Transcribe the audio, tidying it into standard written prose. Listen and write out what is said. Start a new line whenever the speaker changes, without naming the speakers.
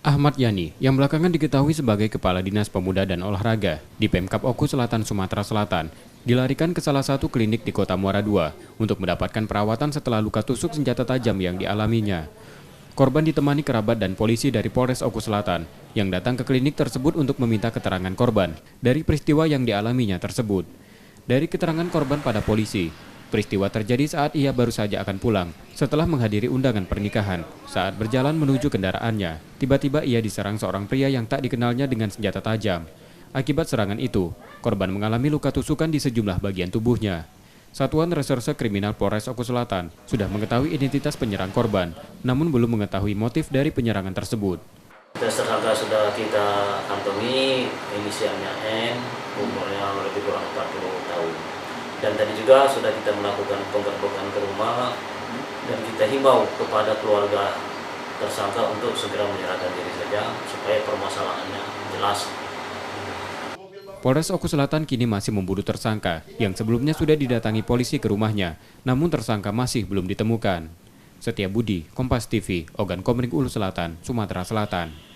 Ahmad Yani, yang belakangan diketahui sebagai Kepala Dinas Pemuda dan Olahraga di Pemkab Oku Selatan, Sumatera Selatan, dilarikan ke salah satu klinik di Kota Muara II untuk mendapatkan perawatan setelah luka tusuk senjata tajam yang dialaminya. Korban ditemani kerabat dan polisi dari Polres Oku Selatan yang datang ke klinik tersebut untuk meminta keterangan korban dari peristiwa yang dialaminya tersebut. Dari keterangan korban pada polisi, peristiwa terjadi saat ia baru saja akan pulang setelah menghadiri undangan pernikahan. Saat berjalan menuju kendaraannya, tiba-tiba ia diserang seorang pria yang tak dikenalnya dengan senjata tajam. Akibat serangan itu, korban mengalami luka tusukan di sejumlah bagian tubuhnya. Satuan Reserse Kriminal Polres Oku Selatan sudah mengetahui identitas penyerang korban, namun belum mengetahui motif dari penyerangan tersebut.
Tersangka sudah kita kantongi, inisialnya N, umurnya lebih kurang 40 tahun. Dan tadi juga sudah kita melakukan penggerbekan ke rumah dan kita himbau kepada keluarga tersangka untuk segera menyerahkan diri saja supaya permasalahannya jelas.
Polres Oku Selatan kini masih memburu tersangka yang sebelumnya sudah didatangi polisi ke rumahnya, namun tersangka masih belum ditemukan. Setia Budi, Kompas TV, Ogan Komering Ulu Selatan, Sumatera Selatan.